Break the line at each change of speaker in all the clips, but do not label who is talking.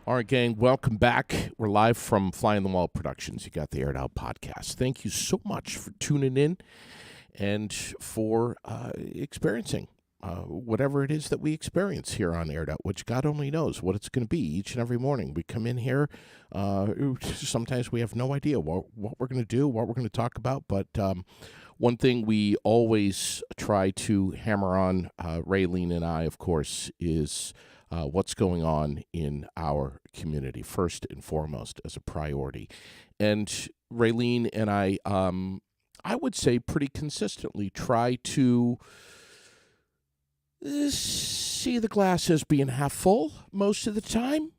All right, gang, welcome back. We're live from Fly on the Wall Productions. You got the Aired Out podcast. Thank you so much for tuning in and for experiencing whatever it is that we experience here on Aired Out, which God only knows what it's going to be each and every morning. We come in here. Sometimes we have no idea what we're going to do, what we're going to talk about, but one thing we always try to hammer on, Raylene and I, of course, is what's going on in our community, first and foremost, as a priority. And Raylene and I would say pretty consistently try to see the glass as being half full most of the time,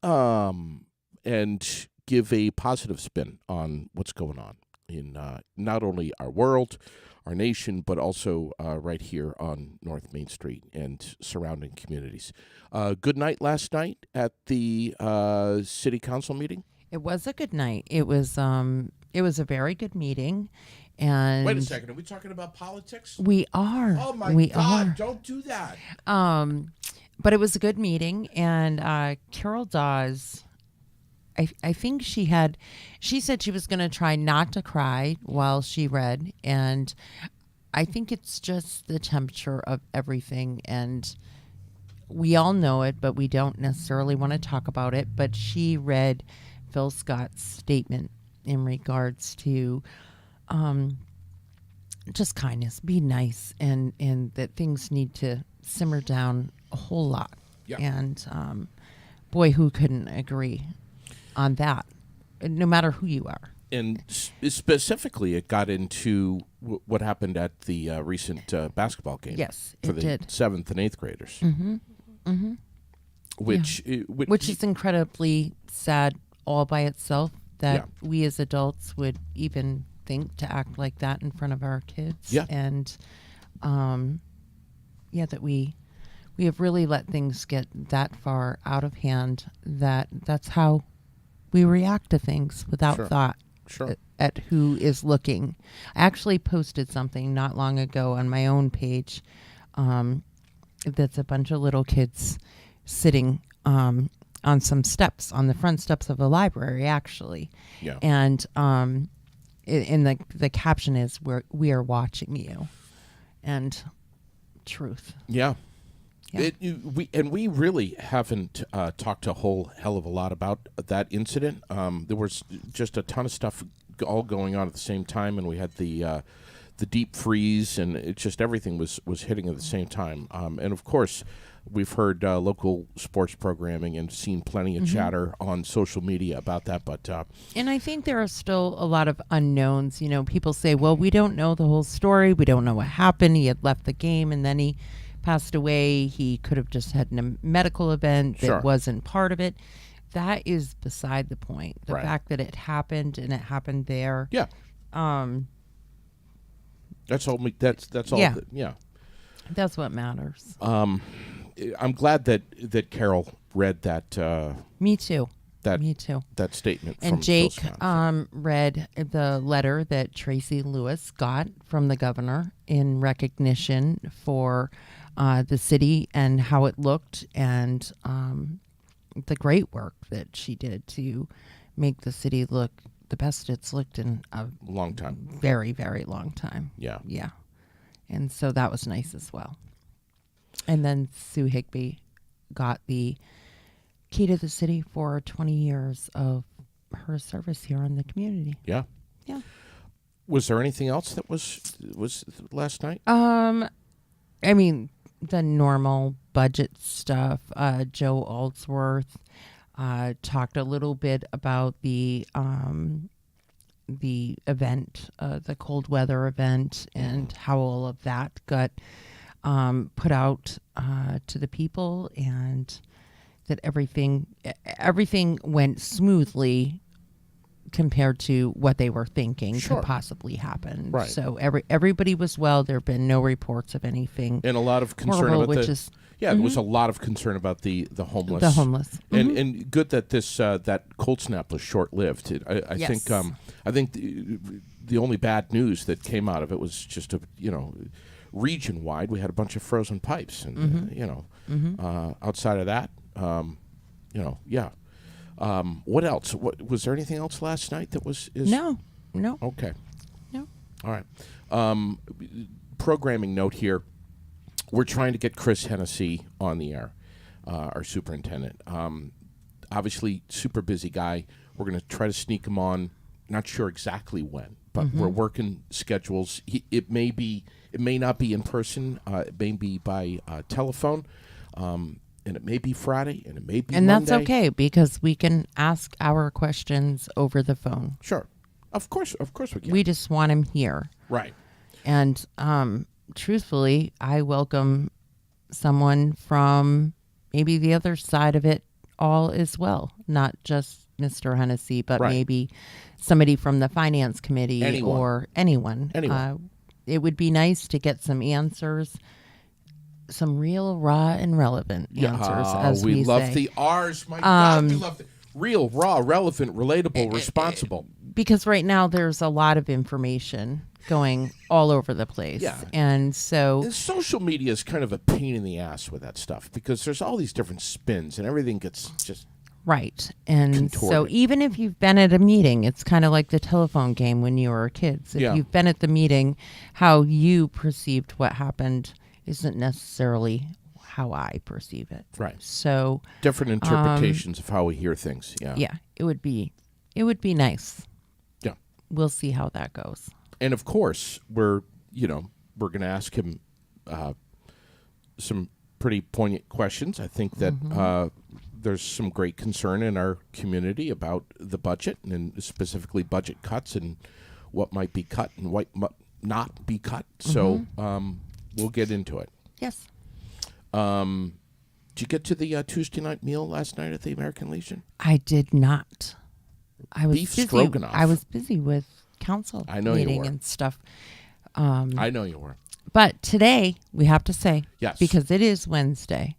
and give a positive spin on what's going on in not only our world, our nation, but also right here on North Main Street and surrounding communities. Good night last night at the city council meeting.
It was a good night. It was a very good meeting. And
Wait a second, are we talking about politics?
We are.
Oh my God! Don't do that.
But it was a good meeting, and Carol Dawes, I think she said she was going to try not to cry while she read, and I think it's just the temperature of everything, and we all know it, but we don't necessarily want to talk about it. But she read Phil Scott's statement in regards to just kindness, be nice, and that things need to simmer down a whole lot.
Yeah.
And boy, who couldn't agree on that, no matter who you are.
And specifically, it got into what happened at the recent basketball game.
Yes,
for
it
the
did.
7th and 8th graders.
Mm-hmm. Mm-hmm.
Which
is incredibly sad all by itself, that we as adults would even think to act like that in front of our kids.
Yeah.
And that we have really let things get that far out of hand that that's how we react to things without thought.
Sure.
At who is looking. I actually posted something not long ago on my own page that's a bunch of little kids sitting on some steps, on the front steps of a library, actually.
Yeah.
And in the caption is, we are watching you. And truth.
Yeah.
Yeah.
We really haven't talked a whole hell of a lot about that incident. There was just a ton of stuff all going on at the same time, and we had the deep freeze, and it just everything was hitting at the same time. And of course, we've heard local sports programming and seen plenty of chatter on social media about that. But
and I think there are still a lot of unknowns. You know, people say, "Well, we don't know the whole story. We don't know what happened. He had left the game, and then he passed away. He could have just had a medical event that wasn't part of it." That is beside the point. The fact that it happened and it happened there.
Yeah. That's all. That's all.
Yeah. That's what matters.
I'm glad that Carol read that.
Me too.
Me too. That statement.
And
from
Jake
Phil Scott.
read the letter that Tracy Lewis got from the governor in recognition for the city and how it looked, and the great work that she did to make the city look the best it's looked in a
long time.
Very, very long time.
Yeah.
Yeah. And so that was nice as well. And then Sue Higbee got the key to the city for 20 years of her service here in the community.
Yeah.
Yeah.
Was there anything else that was last night?
I mean, the normal budget stuff. Joe Aldsworth talked a little bit about the event, the cold weather event, and how all of that got put out to the people, and that everything went smoothly compared to what they were thinking could possibly happen.
Right.
So everybody was well. There have been no reports of anything.
And a lot of concern
horrible,
about there was a
Mm-hmm.
lot of concern about the homeless.
The homeless. Mm-hmm.
And good that this that cold snap was short lived. I
Yes.
think the only bad news that came out of it was just region wide. We had a bunch of frozen pipes, and outside of that, Yeah. What else? Was there anything else last night that was?
No.
Okay.
No.
All right. Programming note here. We're trying to get Chris Hennessy on the air, our superintendent. Obviously, super busy guy. We're going to try to sneak him on. Not sure exactly when, but we're working schedules. It may not be in person. It may be by telephone, and it may be Friday, and it may be
And
Monday.
that's okay because we can ask our questions over the phone.
Sure, of course we can.
We just want him here.
Right.
And truthfully, I welcome someone from maybe the other side of it all as well, not just Mr. Hennessy, but
Right.
maybe somebody from the finance committee
Anyone.
or anyone. It would be nice to get some answers, some real, raw, and relevant answers, as we
love
say.
the R's. My God, we love the real, raw, relevant, relatable, responsible.
Because right now there's a lot of information going all over the place.
Yeah.
And so
And social media is kind of a pain in the ass with that stuff because there's all these different spins and everything gets just
right. And so
contorted.
even if you've been at a meeting, it's kind of like the telephone game when you were kids. If
Yeah.
you've been at the meeting, how you perceived what happened isn't necessarily how I perceive it.
right.
So
Different interpretations of how we hear things. Yeah.
yeah, it would be nice.
Yeah.
We'll see how that goes.
And of course, we're going to ask him some pretty poignant questions. I think that there's some great concern in our community about the budget and specifically budget cuts and what might be cut and what might not be cut. So we'll get into it.
Yes.
Did you get to the Tuesday night meal last night at the American Legion?
I did not. I was
Beef
busy.
stroganoff.
I was busy with council
I know you
meeting
were.
and stuff.
I know you were.
But today we have to say,
Yes.
because it is Wednesday.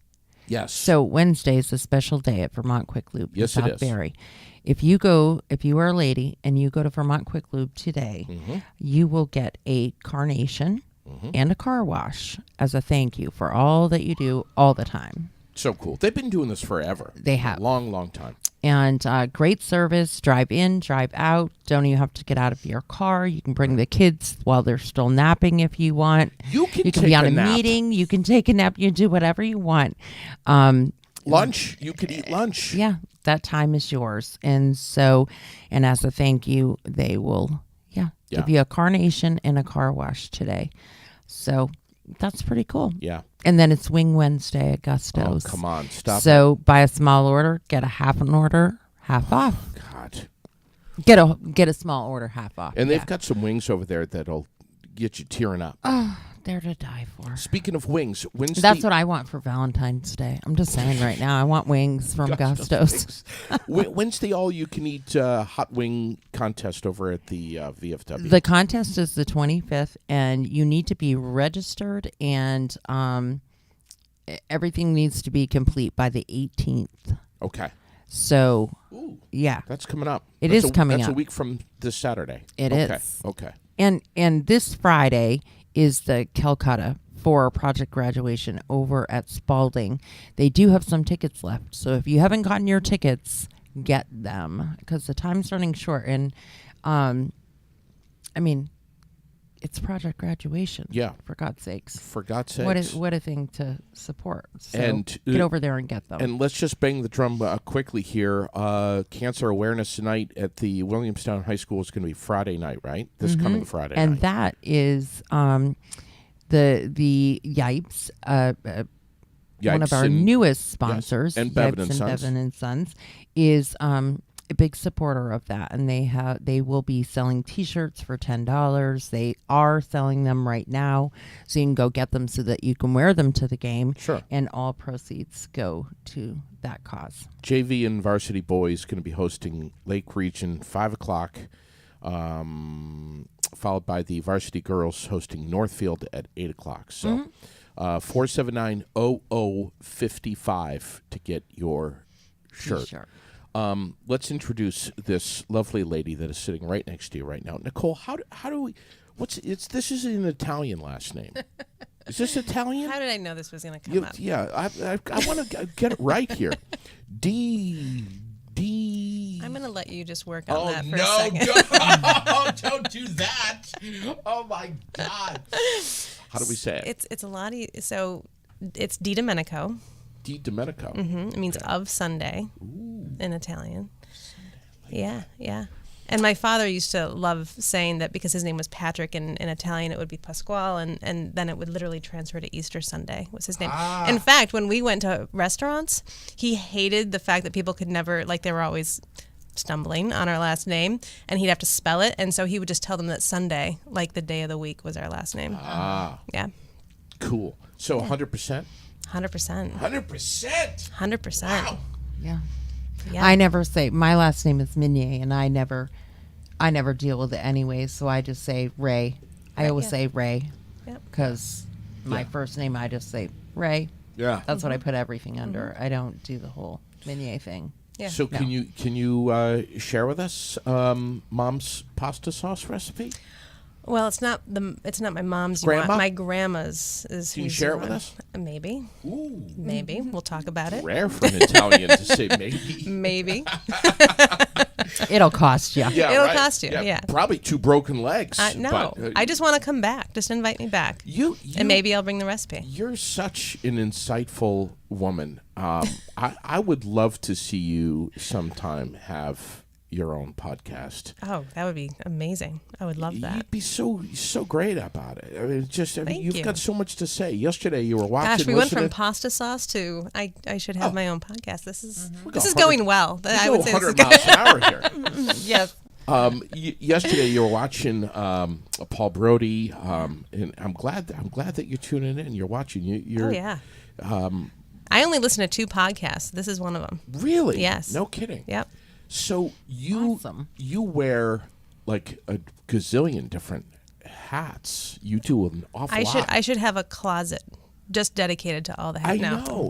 Yes.
So Wednesday is a special day at Vermont Quick Loop in
Yes, it
South
is.
Barrie. If you are a lady and you go to Vermont Quick Loop today, you will get a carnation and a car wash as a thank you for all that you do all the time.
So cool. They've been doing this forever.
They have.
Long, long time.
And great service, drive in, drive out. Don't even have to get out of your car. You can bring the kids while they're still napping if you want.
You can
be
take
on
a
a
nap.
meeting. You can take a nap. You do whatever you want.
Lunch. You could eat lunch.
Yeah, that time is yours. And so, and as a thank you, they will, give you a carnation and a car wash today. So that's pretty cool.
Yeah.
And then it's Wing Wednesday at
Oh,
Gusto's.
come on. Stop
So buy a small order, get a half an order, half off.
it. God.
Get a small order, half off.
And they've got some wings over there that'll get you tearing up.
They're to die for.
Speaking of wings, Wednesday.
That's what I want for Valentine's Day. I'm just saying right now, I want wings from Gusto's.
Wednesday, all you can eat hot wing contest over at the VFW.
The contest is the 25th, and you need to be registered, and everything needs to be complete by the 18th.
Okay.
So,
Ooh,
yeah,
that's coming up.
It
That's
is coming
That's
up.
a week from this Saturday.
It
okay.
is.
Okay.
and this Friday is the Calcutta for project graduation over at Spalding. They do have some tickets left, so if you haven't gotten your tickets, get them because the time's running short. And I mean, it's project graduation.
Yeah.
For God's sakes.
For God's sakes.
What a thing to support. So
And,
get over there and get them.
And let's just bang the drum quickly here. Cancer awareness night at the Williamstown High School is going to be Friday night, right? This coming Friday
and
night.
that is the Yipes, one of
Yipes
our
and-
newest sponsors,
and Bevan and
Yipes
Sons.
Bevan and Sons, is a big supporter of that, and they will be selling T-shirts for $10. They are selling them right now, so you can go get them so that you can wear them to the game.
Sure.
And all proceeds go to that cause.
JV and varsity boys going to be hosting Lake Region 5 o'clock, followed by the varsity girls hosting Northfield at 8 o'clock. So 479-0055 to get your shirt.
T-shirt.
Let's introduce this lovely lady that is sitting right next to you right now. Nicole, how do we, this is an Italian last name. Is this Italian?
How did I know this was going to come up?
Yeah, I want to get it right here. D.
I'm going to let you just work on that for a second.
Don't do that. Oh, my God. How do we say it?
It's a lot so it's DiDomenico.
DiDomenico.
Mm-hmm. It means of Sunday in Italian. Yeah. And my father used to love saying that because his name was Patrick in Italian, it would be Pasquale, and then it would literally transfer to Easter Sunday was his name. In fact, when we went to restaurants, he hated the fact that people could never, like they were always stumbling on our last name, and he'd have to spell it, and so he would just tell them that Sunday, like the day of the week, was our last name. Yeah.
Cool. So 100%?
100%.
100%?
100%.
Wow.
Yeah.
Yeah.
I never say my last name is Minier, and I never deal with it anyways. So I just say Ray. I always say Ray, because my first name I just say Ray.
Yeah.
That's what I put everything under. I don't do the whole Minier thing.
Yeah.
So can you share with us Mom's pasta sauce recipe?
Well, it's not my mom's.
Grandma?
My grandma's is.
Can you share it with us?
Maybe.
Ooh.
Maybe we'll talk about it.
Rare for an Italian to say maybe.
Maybe.
It'll cost you.
Yeah,
It'll
right.
cost you. Yeah.
Probably 2 broken legs.
No,
but,
I just want to come back. Just invite me back,
you
and maybe I'll bring the recipe.
You're such an insightful woman. I would love to see you sometime have your own podcast.
Oh, that would be amazing. I would love that.
You'd be so great about it. I mean, you've
you.
got so much to say. Yesterday you were watching.
Gosh, we went from pasta sauce to I should have my own podcast. This is going well.
I would say 100 miles an hour here.
Yes.
Yesterday you were watching Paul Brody, and I'm glad that you're tuning in. You're watching. You're,
oh yeah. I only listen to 2 podcasts. This is one of them.
Really?
Yes.
No kidding.
Yep.
So you wear like a gazillion different hats. You do an awful lot.
I should have a closet just dedicated to all the hats.
I know.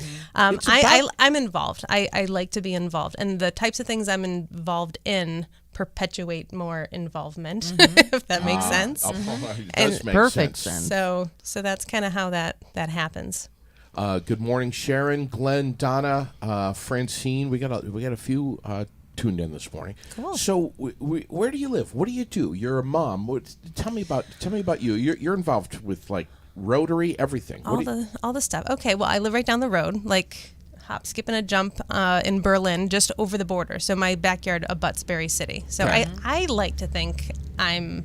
I'm involved. I like to be involved, and the types of things I'm involved in perpetuate more involvement, if that makes sense.
It does make
perfect
sense.
So that's kind of how that happens.
Good morning, Sharon, Glenn, Donna, Francine. We got a few tuned in this morning.
Cool.
So, where do you live? What do you do? You're a mom. Tell me about you. You're involved with like Rotary, everything.
All the stuff. Okay. Well, I live right down the road, like hop, skip, and a jump in Berlin, just over the border. So my backyard abuts Barry City. So I like to think I'm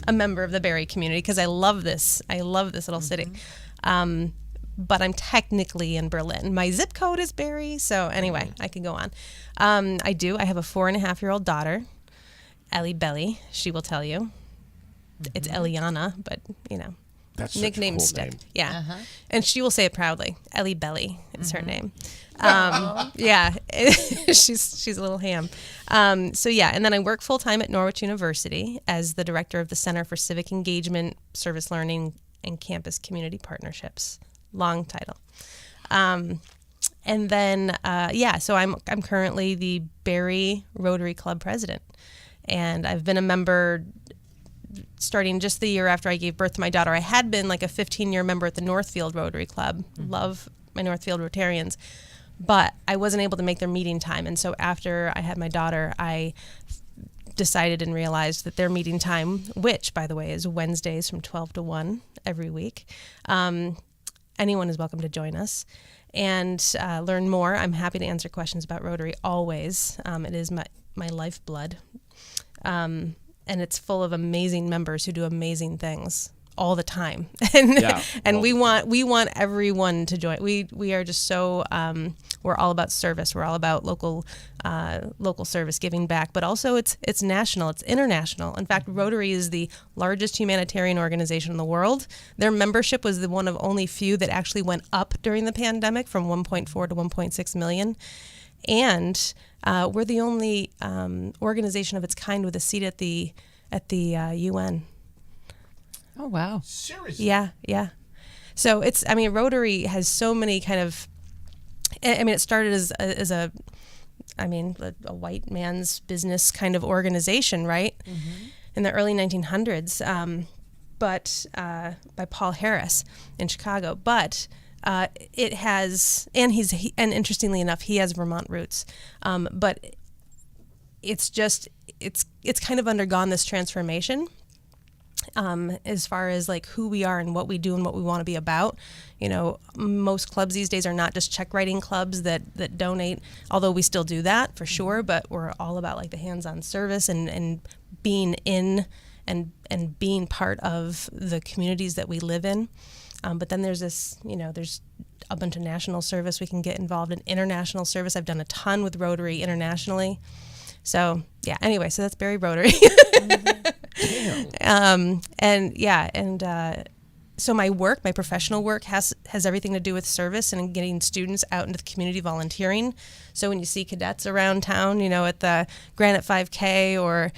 a member of the Barry community because I love this. I love this little city. But I'm technically in Berlin. My zip code is Barry. So anyway, I could go on. I have a 4.5-year-old daughter, Ellie Belly. She will tell you. It's Eliana, but
That's
nicknames
such a cool
stick.
name.
Yeah. And she will say it proudly. Ellie Belly is her name. Yeah. she's a little ham. So yeah, and then I work full time at Norwich University as the director of the Center for Civic Engagement, Service Learning, and Campus Community Partnerships. Long title. And then, so I'm currently the Barry Rotary Club president. And I've been a member starting just the year after I gave birth to my daughter. I had been like a 15-year member at the Northfield Rotary Club. Love my Northfield Rotarians. But I wasn't able to make their meeting time. And so after I had my daughter, I decided and realized that their meeting time, which, by the way, is Wednesdays from 12 to 1 every week, anyone is welcome to join us and learn more. I'm happy to answer questions about Rotary always. It is my lifeblood. And it's full of amazing members who do amazing things all the time. And we want everyone to join. We are just so we're all about service. We're all about local service, giving back, but also it's national, it's international. In fact, Rotary is the largest humanitarian organization in the world. Their membership was the one of only few that actually went up during the pandemic from 1.4 to 1.6 million. And we're the only organization of its kind with a seat at the UN.
Oh, wow.
Seriously?
Yeah. So Rotary has so many kind of, it started as a white man's business kind of organization, right? In the early 1900s. by Paul Harris in Chicago. But it has, and interestingly enough, he has Vermont roots. But it's kind of undergone this transformation. As far as like who we are and what we do and what we want to be about. Most clubs these days are not just check writing clubs that donate, although we still do that for sure, but we're all about like the hands-on service and being in and being part of the communities that we live in. But then there's this, there's a bunch of national service we can get involved in, international service. I've done a ton with Rotary internationally. So yeah, anyway, so that's Barry Rotary. So my professional work has everything to do with service and getting students out into the community volunteering. So when you see cadets around town, at the Granite 5K or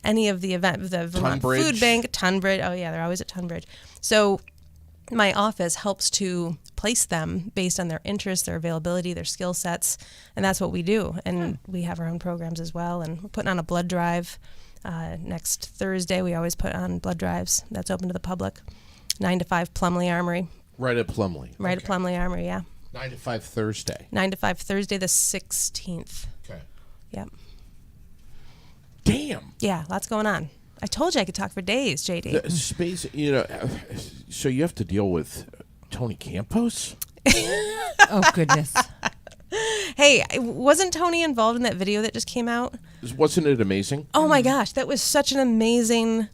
any of the event, the Vermont
Tunbridge.
Food Bank, Tunbridge. Oh yeah, they're always at Tunbridge. So my office helps to place them based on their interests, their availability, their skill sets, and that's what we do. And we have our own programs as well. And we're putting on a blood drive. Next Thursday, we always put on blood drives. That's open to the public. 9 to 5, Plumley Armory.
Right at Plumley.
Right at Plumley Armory, yeah.
9 to 5 Thursday.
9 to 5 Thursday the 16th.
Okay.
Yep.
Damn.
Yeah, lots going on. I told you I could talk for days, JD.
The space, so you have to deal with Tony Campos?
Oh, goodness.
Hey, wasn't Tony involved in that video that just came out?
Wasn't it amazing?
Oh my gosh, that was such an amazing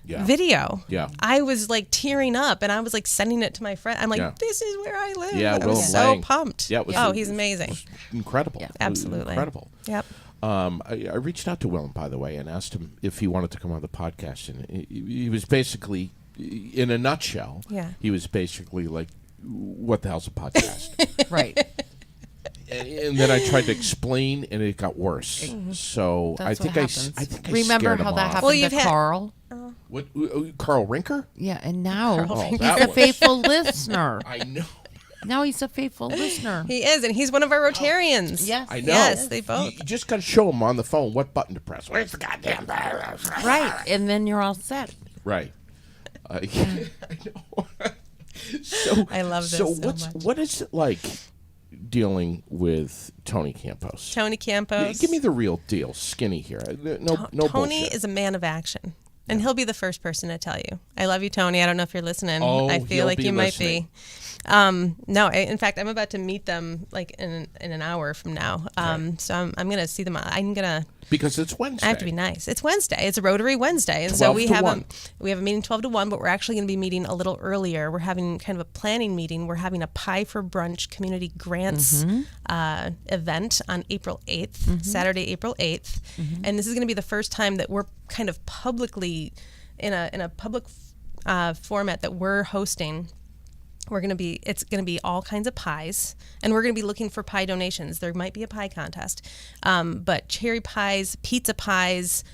video.
Yeah.
I was like tearing up and I was like sending it to my friend. I'm like, this is where I live.
Yeah,
I was so pumped.
Yeah,
he's amazing.
It was incredible.
Yeah, absolutely.
Incredible.
Yep.
I reached out to Willem, by the way, and asked him if he wanted to come on the podcast. And he was basically, in a nutshell, he was basically like, what the hell's a podcast?
Right.
And then I tried to explain, and it got worse. So
That's
I think I
remember
scared
how
him
that
off.
happened to Carl.
What? Carl Rinker?
Yeah, and now he's
that
a
was-
faithful listener.
I know.
Now he's a faithful listener.
He is, and he's one of our Rotarians.
Yes.
I know.
Yes, they both.
You just got to show him on the phone what button to press. Where's the goddamn button?
Right, and then you're all set.
Right. I know. So
I love this
So
so much.
what is it like dealing with Tony Campos?
Tony Campos.
Give me the real deal. Skinny here. No
Tony
bullshit.
is a man of action. And he'll be the first person to tell you. I love you, Tony. I don't know if you're listening.
Oh,
I feel
he'll
like
be
you
listening.
might be. No, in fact, I'm about to meet them like in an hour from now. So I'm going to see them. I'm going to.
Because it's Wednesday.
I have to be nice. It's Wednesday. It's a Rotary Wednesday, and
12
so we
to
have
1.
we have a meeting 12 to 1. But we're actually going to be meeting a little earlier. We're having kind of a planning meeting. We're having a Pie for Brunch community grants event on April 8th, Saturday, April 8th, and this is going to be the first time that we're kind of publicly in a public format that we're hosting. It's going to be all kinds of pies, and we're going to be looking for pie donations. There might be a pie contest, but cherry pies, pizza pies,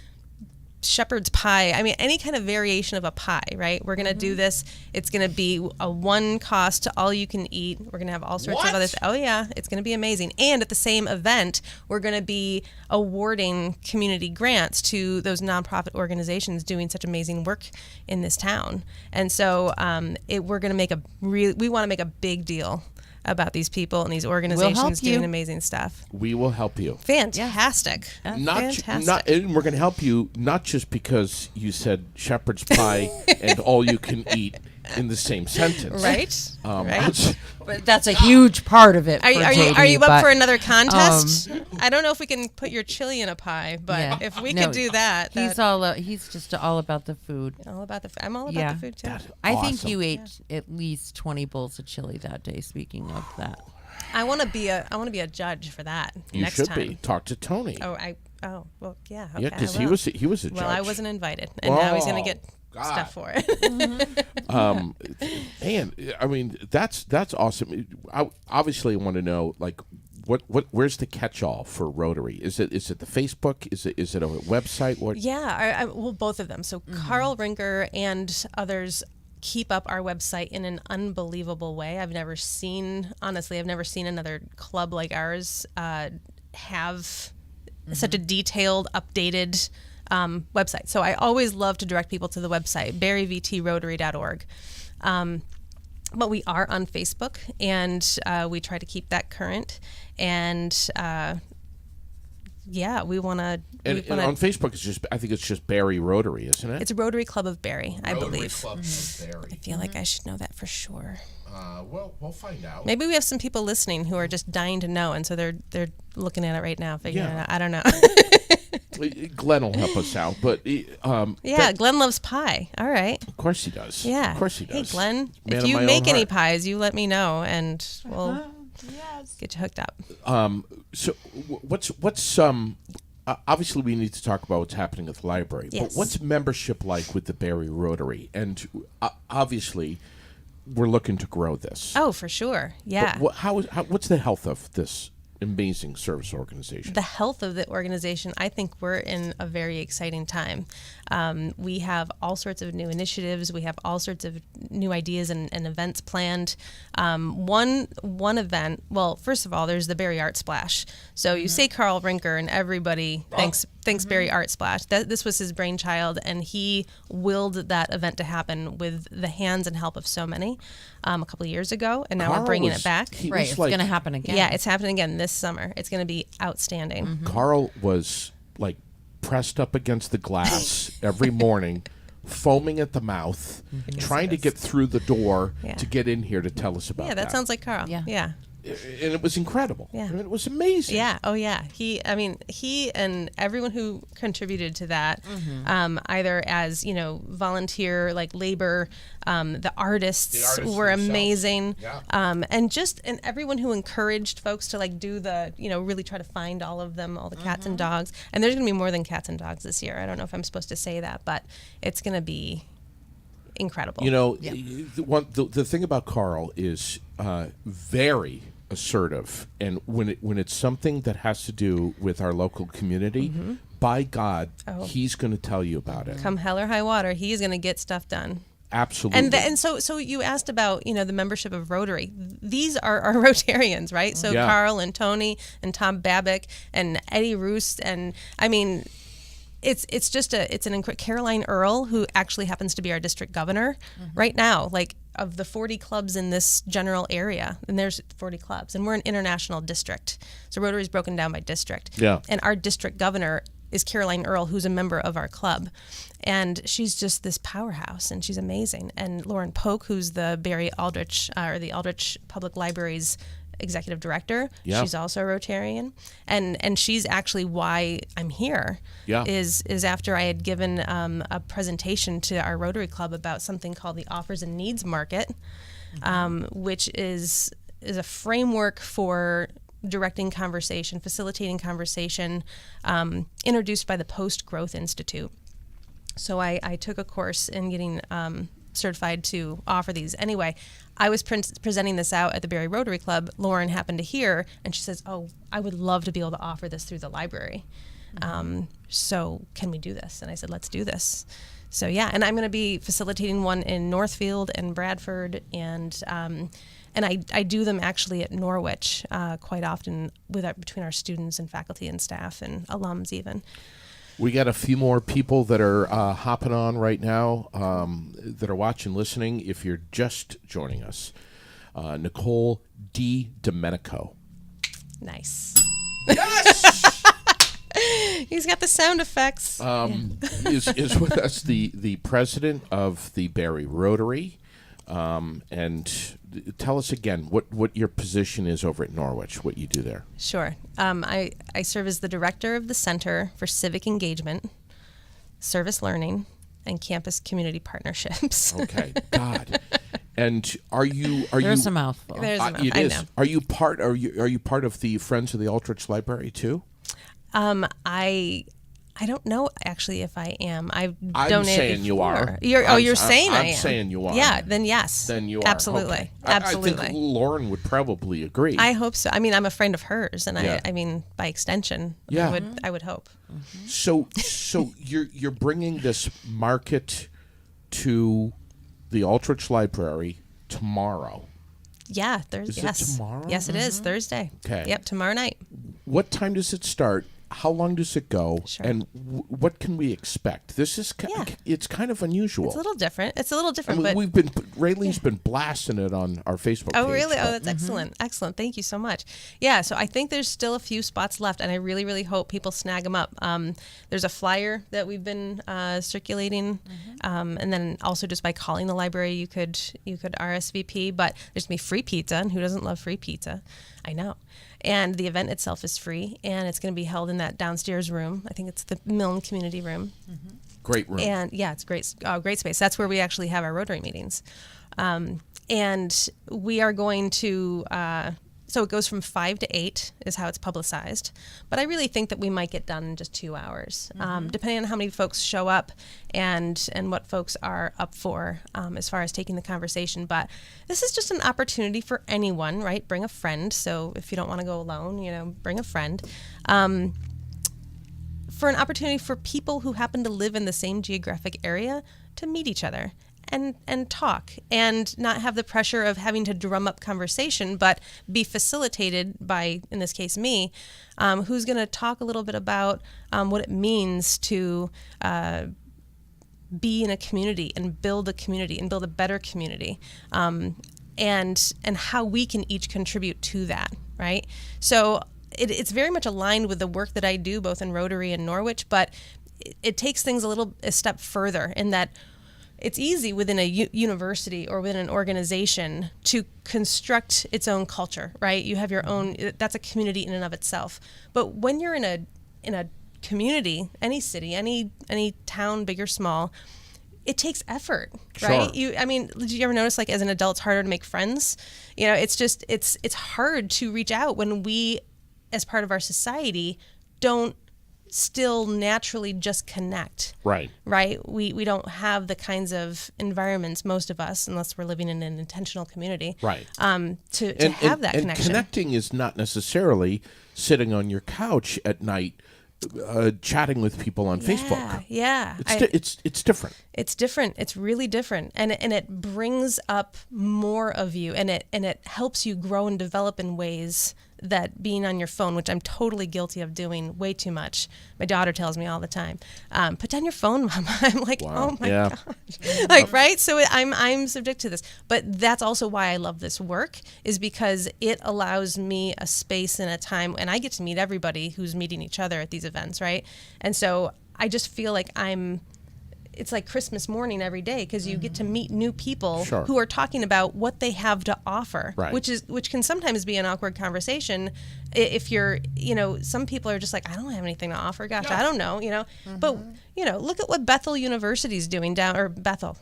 shepherd's pie. I mean, any kind of variation of a pie, right? We're going to do this. It's going to be a one cost to all you can eat. We're going to have all sorts of other. Oh yeah, it's going to be amazing. And at the same event, we're going to be awarding community grants to those nonprofit organizations doing such amazing work in this town. And so we're going to we want to make a big deal about these people and these organizations doing amazing stuff.
We will help you.
Fantastic. Fantastic.
And we're going to help you not just because you said shepherd's pie and all you can eat in the same sentence.
Right. Right.
But that's a huge part of it.
Are you
but,
up for another contest? I don't know if we can put your chili in a pie, but if we could do that,
he's just all about the food.
All about the. I'm all about the food too.
I think you ate at least 20 bowls of chili that day. Speaking of that,
I want to be a judge for that
You
next
should
time.
be. Talk to Tony.
Oh well, yeah. Okay,
Yeah, because he was a judge.
Well, I wasn't invited, and now he's going to get stuff for it.
Man, I mean, that's awesome. I obviously want to know, like, where's the catch-all for Rotary? Is it the Facebook? Is it a website? What?
Yeah, well, both of them. So Carl Rinker and others keep up our website in an unbelievable way. I've never seen another club like ours have such a detailed, updated website. So I always love to direct people to the website, berryvtrotary.org. But we are on Facebook, and we try to keep that current. And we want to.
And on Facebook, I think it's just Barry Rotary, isn't it?
It's Rotary Club of Barry, I believe.
Club of Barry.
I feel like I should know that for sure.
Well, we'll find out.
Maybe we have some people listening who are just dying to know, and so they're looking at it right now, figuring it out. I don't know.
Glenn will help us out, but
Glenn loves pie. All right.
Of course he does.
Yeah.
Of course he does.
Hey, Glenn,
Man
if
of
you
my
make
own
any
heart.
pies, you let me know, and we'll get you hooked up.
So what's obviously we need to talk about what's happening at the library.
Yes.
But what's membership like with the Barry Rotary? And obviously, we're looking to grow this.
Oh, for sure. Yeah.
But what's the health of this amazing service organization?
The health of the organization, I think we're in a very exciting time. We have all sorts of new initiatives. We have all sorts of new ideas and events planned. One event, well, first of all, there's the Barry Art Splash. So you say Carl Rinker and everybody thinks Barry Art Splash. This was his brainchild, and he willed that event to happen with the hands and help of so many a couple of years ago, and now
Carl
we're bringing
was-
it back.
he
Right,
was
it's
like-
going to happen again.
Yeah, it's happening again this summer. It's going to be outstanding.
Carl was like pressed up against the glass every morning, foaming at the mouth, trying to get through the door
Yeah.
to get in here to tell us about
Yeah, that sounds like Carl.
Yeah.
Yeah.
And it was incredible.
Yeah.
I mean, it was amazing.
Yeah. Oh, yeah. He and everyone who contributed to that, either as, volunteer, like labor, the artists were
themselves.
amazing.
Yeah.
And everyone who encouraged folks to do the, really try to find all of them, all the cats and dogs. And there's going to be more than cats and dogs this year. I don't know if I'm supposed to say that, but it's going to be incredible.
The thing about Carl is very assertive, and when it's something that has to do with our local community, by God, he's going to tell you about it.
Come hell or high water, he's going to get stuff done.
Absolutely.
And so you asked about the membership of Rotary. These are our Rotarians, right? So
Yeah.
Carl and Tony and Tom Babick and Eddie Roost, and I mean, it's an Caroline Earl, who actually happens to be our district governor right now. Like, of the 40 clubs in this general area, and there's 40 clubs, and we're an international district. So Rotary is broken down by district.
Yeah.
And our district governor is Caroline Earl, who's a member of our club. And she's just this powerhouse, and she's amazing. And Lauren Polk, who's the Barry Aldrich, or the Aldrich Public Library's executive director, she's also a Rotarian. And she's actually why I'm here, is after I had given a presentation to our Rotary Club about something called the Offers and Needs Market, which is a framework for directing conversation, facilitating conversation, introduced by the Post Growth Institute. So I took a course in getting certified to offer these. Anyway, I was presenting this out at the Barry Rotary Club. Lauren happened to hear, and she says, "Oh, I would love to be able to offer this through the library. So can we do this?" And I said, "Let's do this." So yeah, and I'm going to be facilitating one in Northfield and Bradford, and I do them actually at Norwich quite often between our students and faculty and staff and alums even.
We got a few more people that are hopping on right now that are watching, listening. If you're just joining us, Nicole DiDomenico.
Nice.
Yes!
He's got the sound effects.
Is with us the president of the Barry Rotary. And tell us again what your position is over at Norwich, what you do there.
Sure. I serve as the director of the Center for Civic Engagement, Service Learning, and Campus Community Partnerships.
Okay, God. And are you?
There's a mouthful.
There's a mouth,
it
I
is.
know.
Are you part of the Friends of the Aldrich Library too?
I don't know actually if I am. I've
I'm
donated
saying you
before.
are.
You're saying I am.
I'm saying you are.
Yeah, then yes.
Then you are.
Absolutely.
Okay.
Absolutely.
I think Lauren would probably agree.
I hope so. I mean, I'm a friend of hers, and
Yeah.
I mean, by extension,
Yeah.
I would hope.
So you're bringing this market to the Aldrich Library tomorrow.
Yeah,
Is it
yes.
tomorrow?
Yes, it is Thursday.
Okay.
Yep, tomorrow night.
What time does it start? how long does it go?
Sure.
And what can we expect? This is it's kind of unusual.
It's a little different. I mean,
but
we've
been Rayleen's been blasting it on our Facebook page.
Oh, really? Oh, that's excellent. Excellent. Thank you so much. Yeah, so I think there's still a few spots left, and I really, really hope people snag them up. There's a flyer that we've been circulating, and then also just by calling the library, you could RSVP. But there's gonna be free pizza, and who doesn't love free pizza? I know. And the event itself is free, and it's going to be held in that downstairs room. I think it's the Milne Community Room.
Great room.
And yeah, it's great space. That's where we actually have our Rotary meetings. And we are going to, so it goes from 5 to 8 is how it's publicized. But I really think that we might get done in just 2 hours, depending on how many folks show up and what folks are up for as far as taking the conversation. But this is just an opportunity for anyone, right? Bring a friend. So if you don't want to go alone, bring a friend. For an opportunity for people who happen to live in the same geographic area to meet each other and talk and not have the pressure of having to drum up conversation, but be facilitated by, in this case, me, who's going to talk a little bit about what it means to be in a community and build a better community, and how we can each contribute to that, right? So it's very much aligned with the work that I do both in Rotary and Norwich, but it takes things a step further in that it's easy within a university or within an organization to construct its own culture, right? You have your own, that's a community in and of itself. But when you're in a community, any city, any town, big or small, it takes effort, right?
Sure.
Did you ever notice, like, as an adult, it's harder to make friends? It's just, it's hard to reach out when we, as part of our society, don't still naturally just connect.
Right.
We don't have the kinds of environments, most of us, unless we're living in an intentional community,
right,
to have that connection.
And connecting is not necessarily sitting on your couch at night chatting with people on Facebook.
Yeah.
It's different.
It's different. It's really different. And it brings up more of you, and it helps you grow and develop in ways that being on your phone, which I'm totally guilty of doing way too much. My daughter tells me all the time, put down your phone, Mama. I'm like, wow. Oh my gosh. Like, right? So I'm subject to this. But that's also why I love this work, is because it allows me a space and a time, and I get to meet everybody who's meeting each other at these events, right? And so I just feel like it's like Christmas morning every day, because you get to meet new people who are talking about what they have to offer, which can sometimes be an awkward conversation if you're, some people are just like, I don't have anything to offer. Gosh, I don't know, But, look at what Bethel University is doing Bethel,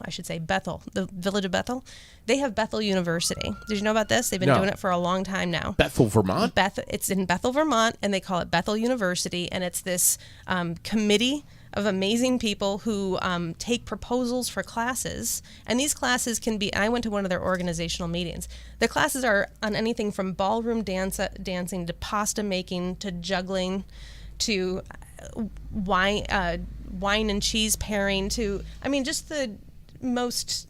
the village of Bethel. They have Bethel University. Did you know about this? They've been doing it for a long time now.
Bethel, Vermont?
It's in Bethel, Vermont, and they call it Bethel University, and it's this committee of amazing people who take proposals for classes. And these classes can be, I went to one of their organizational meetings. The classes are on anything from ballroom dancing to pasta making to juggling to wine and cheese pairing to, just the most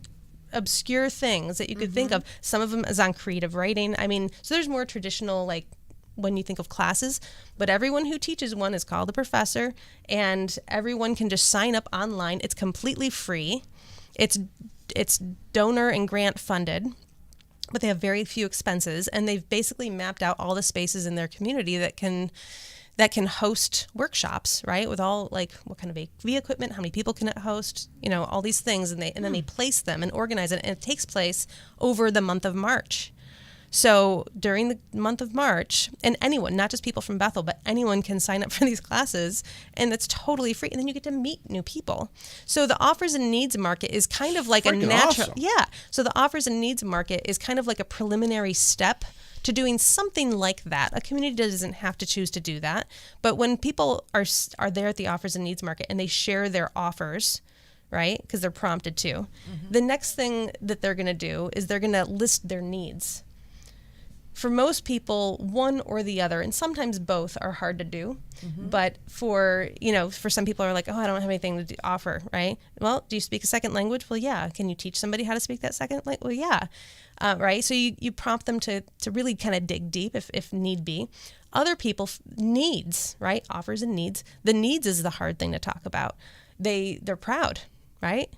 obscure things that you could think of. Some of them is on creative writing. So there's more traditional, like, when you think of classes, but everyone who teaches one is called a professor, and everyone can just sign up online. It's completely free. It's donor and grant funded, but they have very few expenses, and they've basically mapped out all the spaces in their community that can host workshops, right? With all, like, what kind of AV equipment, how many people can it host, all these things, and then they place them and organize it, and it takes place over the month of March. So during the month of March, and anyone, not just people from Bethel, but anyone can sign up for these classes, and it's totally free. And then you get to meet new people. So the offers and needs market is kind of like a natural,
awesome.
Yeah. So the offers and needs market is kind of like a preliminary step to doing something like that. A community doesn't have to choose to do that, but when people are there at the offers and needs market and they share their offers, right? Because they're prompted to. The next thing that they're going to do is they're going to list their needs for most people, one or the other, and sometimes both, are hard to do. But for some people are like, oh, I don't have anything to offer, right? Well, do you speak a second language? Well, yeah. Can you teach somebody how to speak that second language? Well, yeah. Right? So you prompt them to really kind of dig deep if need be. Other people, needs, right? Offers and needs. The needs is the hard thing to talk about. They're proud, right?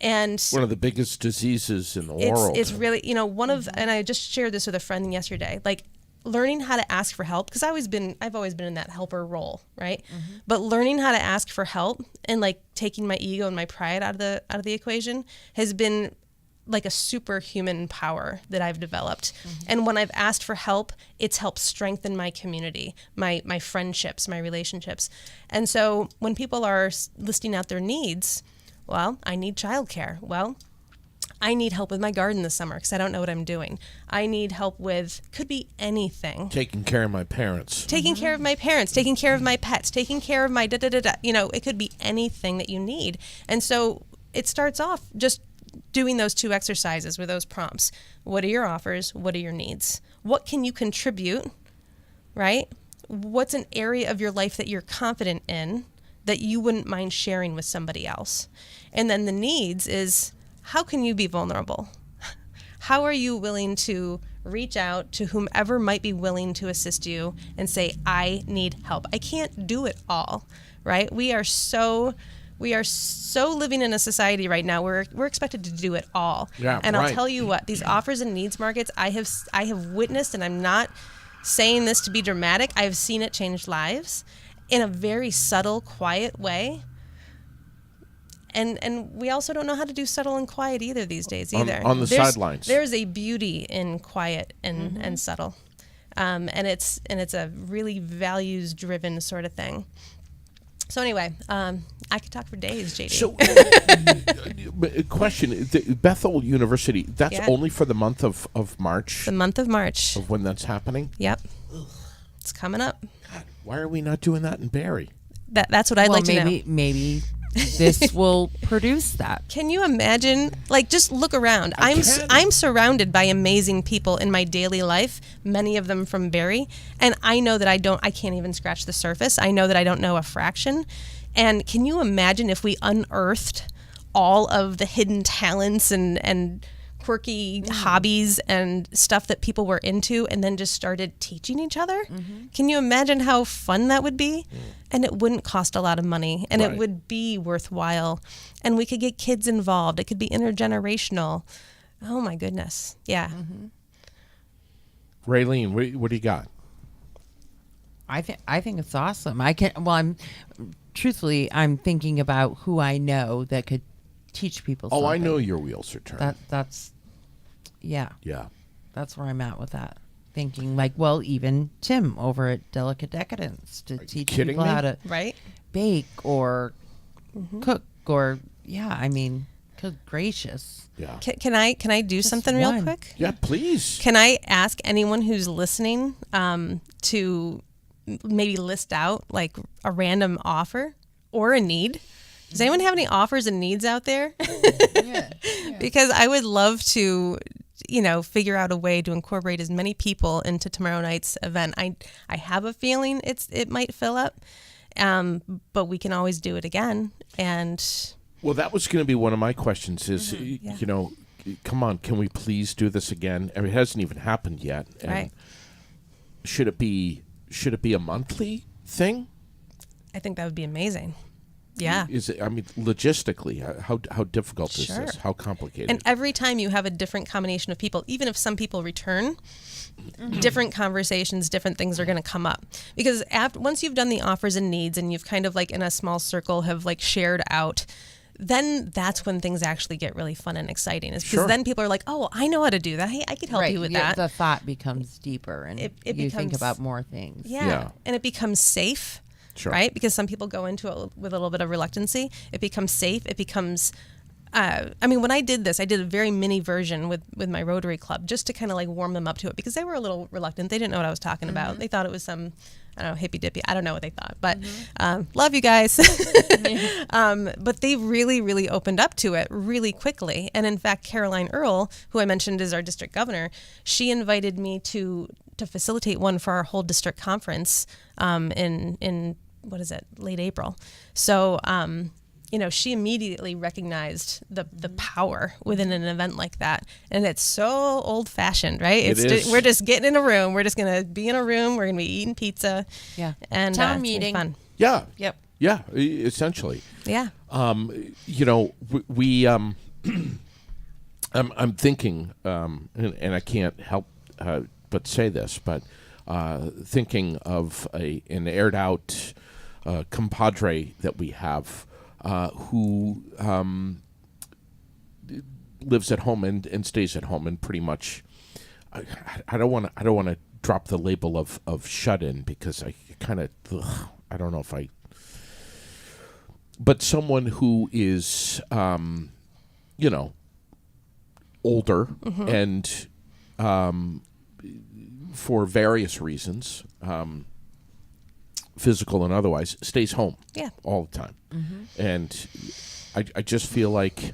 And
one of the biggest diseases in the world.
It's really, and I just shared this with a friend yesterday, like learning how to ask for help, because I've always been in that helper role, right? But learning how to ask for help and like taking my ego and my pride out of the equation has been like a superhuman power that I've developed. And when I've asked for help, it's helped strengthen my community, my friendships, my relationships. And so when people are listing out their needs, well, I need childcare. Well, I need help with my garden this summer because I don't know what I'm doing. I need help with, could be anything.
Taking care of my parents.
Taking care of my parents, taking care of my pets, taking care of my da-da-da-da. It could be anything that you need. And so it starts off just doing those two exercises with those prompts. What are your offers? What are your needs? What can you contribute, right? What's an area of your life that you're confident in that you wouldn't mind sharing with somebody else? And then the needs is, how can you be vulnerable? How are you willing to reach out to whomever might be willing to assist you and say, I need help. I can't do it all, right? We are so living in a society right now where we're expected to do it all.
Yeah,
and
right.
I'll tell you what, these offers and needs markets, I have witnessed, and I'm not saying this to be dramatic, I have seen it change lives in a very subtle, quiet way. And we also don't know how to do subtle and quiet either these days either.
On the sidelines.
There's a beauty in quiet and subtle. And it's a really values driven sort of thing. So anyway, I could talk for days, JD.
So, question: Bethel University. That's only for the month of March.
The month of March.
Of when that's happening.
Yep. It's coming up.
God, why are we not doing that in Barrie?
That's what I'd like to know.
Maybe this will produce that.
Can you imagine? Like, just look around. I'm surrounded by amazing people in my daily life, many of them from Barrie, and I know that I can't even scratch the surface. I know that I don't know a fraction. And can you imagine if we unearthed all of the hidden talents and quirky hobbies and stuff that people were into and then just started teaching each other? Can you imagine how fun that would be? And it wouldn't cost a lot of money, and it would be worthwhile, and we could get kids involved. It could be intergenerational. Oh my goodness. Yeah.
Raylene, what do you got?
I think it's awesome. I'm thinking about who I know that could teach people something.
Oh, I know your wheels are turning.
That's
yeah.
That's where I'm at with that. Thinking like, well, even Tim over at Delicate Decadence to teach people how to bake or cook or good gracious.
Yeah.
Can I do something real quick?
Yeah, please.
Can I ask anyone who's listening to maybe list out like a random offer or a need? Does anyone have any offers and needs out there? Yeah. Because I would love to, figure out a way to incorporate as many people into tomorrow night's event. I have a feeling it might fill up, but we can always do it again. And
well, that was going to be one of my questions. Is come on, can we please do this again? I mean, it hasn't even happened yet. And
right.
Should it be a monthly thing?
I think that would be amazing. Yeah.
Is it? I mean, logistically, how difficult is this? How complicated?
And every time you have a different combination of people, even if some people return, different conversations, different things are going to come up. Because once you've done the offers and needs, and you've kind of like in a small circle have like shared out, then that's when things actually get really fun and exciting. Is because then people are like, oh, I know how to do that. Hey, I could help you with that.
The thought becomes deeper, and you think about more things.
Yeah. And it becomes safe.
Sure.
Right? Because some people go into it with a little bit of reluctancy. It becomes safe. It becomes, when I did this, I did a very mini version with my Rotary Club just to kind of like warm them up to it because they were a little reluctant. They didn't know what I was talking about. They thought it was some, I don't know, hippy dippy. I don't know what they thought, but love you guys. But they really, really opened up to it really quickly. And in fact, Caroline Earle, who I mentioned is our district governor, she invited me to facilitate one for our whole district conference in what is it, late April. So, she immediately recognized the power within an event like that. And it's so old fashioned, right? We're just getting in a room. We're just going to be in a room. We're going to be eating pizza.
Yeah.
And
town
it's
meeting.
fun.
Yeah.
Yep.
Yeah, essentially.
Yeah.
We I'm thinking, and I can't help but say this, but thinking of an aired out compadre that we have who lives at home and stays at home, and pretty much I don't want to drop the label of shut in, because I kind of I don't know if I. But someone who is, older and for various reasons, physical and otherwise, stays home all the time. And I just feel like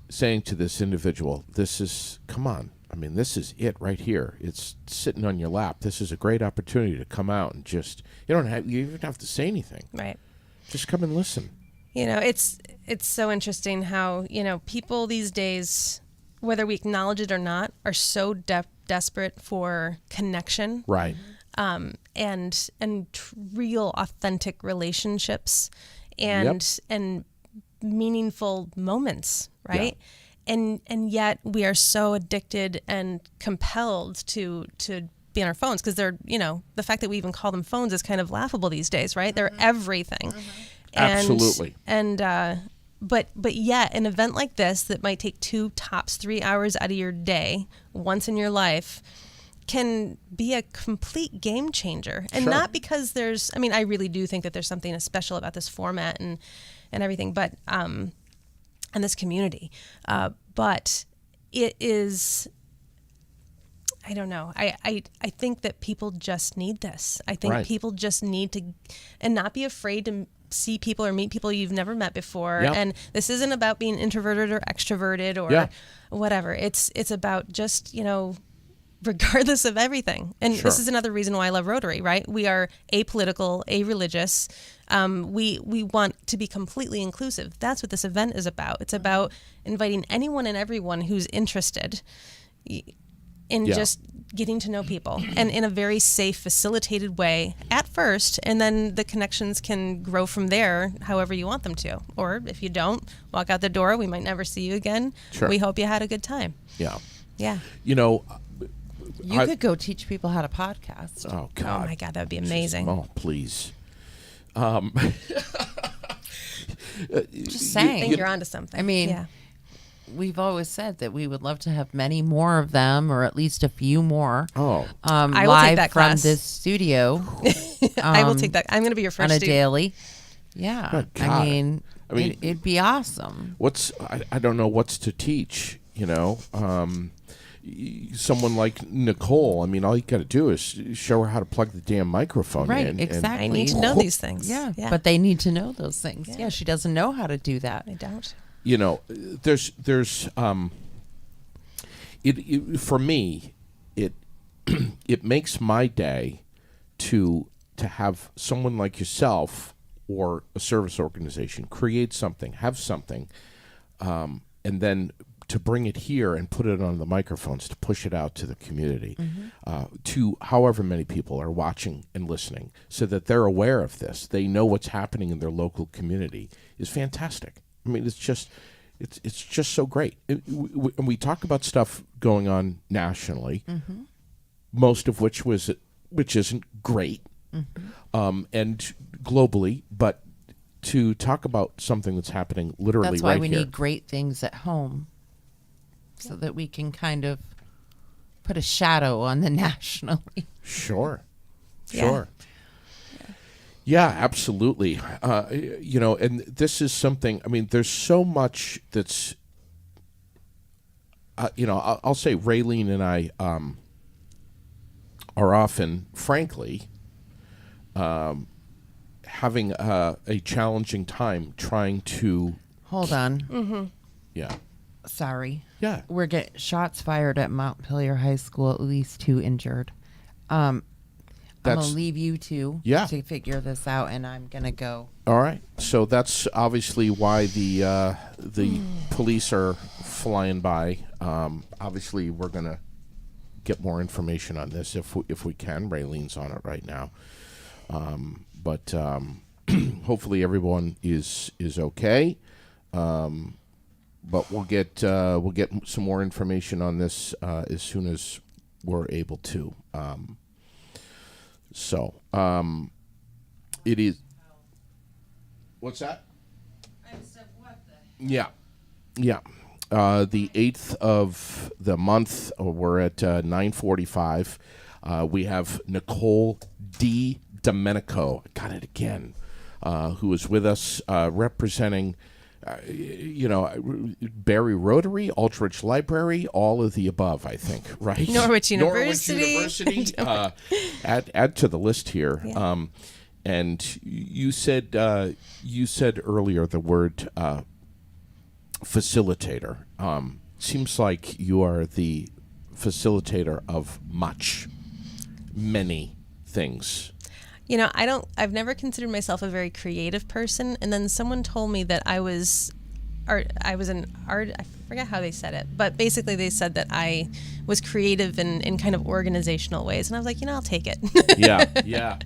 saying to this individual, come on. I mean, this is it right here. It's sitting on your lap. This is a great opportunity to come out and just, you don't have to say anything.
Right.
Just come and listen.
It's so interesting how, people these days, whether we acknowledge it or not, are so desperate for connection.
Right.
And real authentic relationships and meaningful moments, right? Yeah. And yet we are so addicted and compelled to be on our phones, because they're, the fact that we even call them phones is kind of laughable these days, right? They're everything.
Absolutely.
And but yet an event like this that might take 2 tops 3 hours out of your day once in your life can be a complete game changer. And not because I really do think that there's something special about this format and everything, but and this community. But it is, I don't know. I think that people just need this. I think people just need to, and not be afraid to see people or meet people you've never met before. Yep. And this isn't about being introverted or extroverted or whatever. It's about just, regardless of everything. And this is another reason why I love Rotary, right? We are apolitical, a-religious. We want to be completely inclusive. That's what this event is about. It's about inviting anyone and everyone who's interested in just getting to know people, and in a very safe, facilitated way at first, and then the connections can grow from there however you want them to. Or if you don't, walk out the door. We might never see you again. Sure. We hope you had a good time.
Yeah.
Yeah.
You could go teach people how to podcast.
Oh, God.
Oh, my God. That would be amazing.
Oh, please.
Just saying.
I think you're onto something.
I mean, we've always said that we would love to have many more of them, or at least a few more.
Oh,
I will
live
take that
from
class.
this studio.
I will take that. I'm going to be your first
on a
student.
daily. Yeah, I mean, it'd be awesome.
I don't know what's to teach. Someone like Nicole. I mean, all you got to do is show her how to plug the damn microphone in.
Right, exactly.
I need to know these things.
Yeah, but they need to know those things. Yeah, she doesn't know how to do that.
I don't.
There's it for me, it makes my day to have someone like yourself or a service organization create something, have something, and then to bring it here and put it on the microphones to push it out to the community, to however many people are watching and listening, so that they're aware of this, they know what's happening in their local community, is fantastic. I mean, it's just so great. And we talk about stuff going on nationally, most of which isn't great, and globally, but to talk about something that's happening literally right here.
That's why we need great things at home, so that we can kind of put a shadow on the nationally.
Sure. Yeah, absolutely. And this is something, I mean, there's so much that's, I'll say Raylene and I are often, frankly, having a challenging time trying to.
Hold on.
Mm-hmm.
Yeah.
Sorry.
Yeah.
We're getting shots fired at Montpelier High School, at least 2 injured. I'm going to leave you two to figure this out, and I'm going to go.
All right. So that's obviously why the police are flying by. Obviously, we're going to get more information on this if we can. Raylene's on it right now. But hopefully everyone is okay. But we'll get some more information on this as soon as we're able to. It is. What's that?
I said, what the?
Yeah. The 8th of the month, we're at 9:45. We have Nicole DiDomenico. I got it again. Who is with us representing. Barry Rotary, Aldrich Library, all of the above, I think, right?
Norwich University.
Norwich University. Add to the list here. Yeah. And you said earlier the word facilitator. Seems like you are the facilitator of many things.
I've never considered myself a very creative person. And then someone told me that I was an art. I forget how they said it, but basically they said that I was creative in kind of organizational ways. And I was like, I'll take it.
Yeah.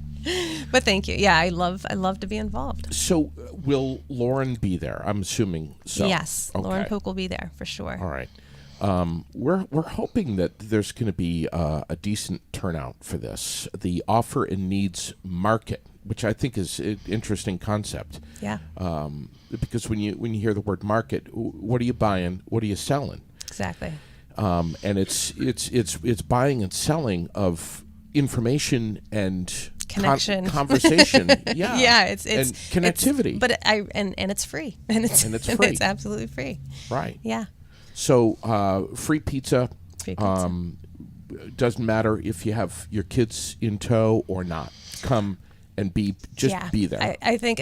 But thank you. Yeah, I love to be involved.
So will Lauren be there? I'm assuming so.
Yes,
okay.
Lauren Polk will be there for sure.
All right. We're hoping that there's going to be a decent turnout for this. The offer and needs market, which I think is an interesting concept.
Yeah.
Because when you hear the word market, what are you buying? What are you selling?
Exactly.
And it's buying and selling of information and
connection,
conversation. Yeah.
Yeah. It's
and connectivity.
And it's free. And it's free. It's absolutely free.
Right.
Yeah.
So free pizza.
Free pizza.
Doesn't matter if you have your kids in tow or not. Come and be there.
I think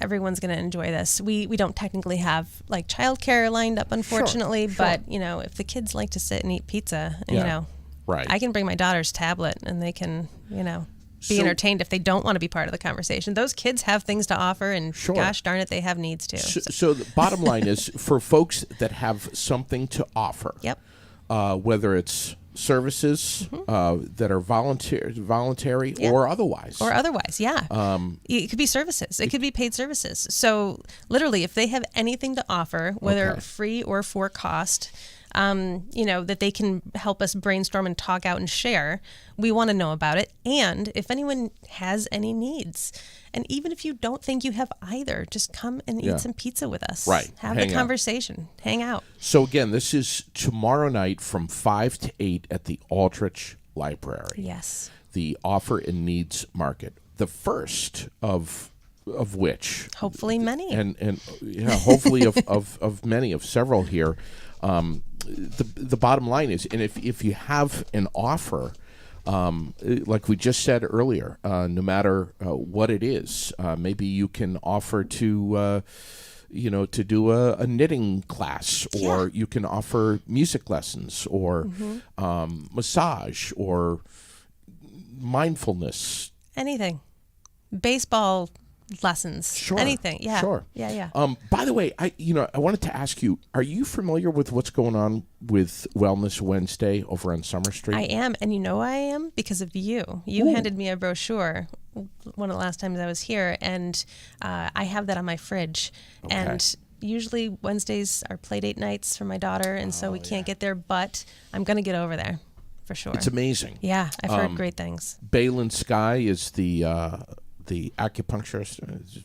everyone's going to enjoy this. We don't technically have like childcare lined up, unfortunately,
sure.
But if the kids like to sit and eat pizza,
right.
I can bring my daughter's tablet and they can be entertained if they don't want to be part of the conversation. Those kids have things to offer, and gosh darn it, they have needs too.
So the bottom line is for folks that have something to offer.
Yep.
Whether it's services that are voluntary or otherwise.
Yeah. It could be services. It could be paid services. So literally, if they have anything to offer, whether free or for cost, that they can help us brainstorm and talk out and share, we want to know about it. And if anyone has any needs, and even if you don't think you have either, just come and eat some pizza with us.
Right.
Have the conversation. Hang out.
So again, this is tomorrow night from 5 to 8 at the Aldrich Library.
Yes.
The offer and needs market. The first of which.
Hopefully many.
And hopefully of many, of several here. The bottom line is, and if you have an offer, like we just said earlier, no matter what it is, maybe you can offer to do a knitting class, or you can offer music lessons, or massage, or mindfulness.
Anything. Baseball lessons.
Sure.
Anything. Yeah.
Sure.
Yeah.
By the way, I wanted to ask you, are you familiar with what's going on with Wellness Wednesday over on Summer Street?
I am, and I am because of you. You handed me a brochure one of the last times I was here, and I have that on my fridge.
Okay.
And usually Wednesdays are play date nights for my daughter, and so we can't get there, but I'm going to get over there for sure.
It's amazing.
Yeah, I've heard great things.
Balin Sky is the acupuncturist.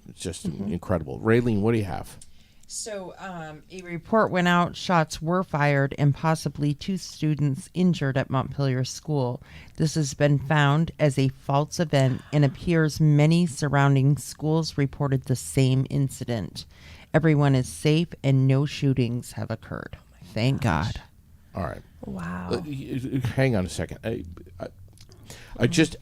It's just incredible. Raylene, what do you have?
So a report went out, shots were fired, and possibly 2 students injured at Montpelier School. This has been found as a false event and appears many surrounding schools reported the same incident. Everyone is safe and no shootings have occurred. Thank God.
All right.
Wow.
Hang on a second. I just,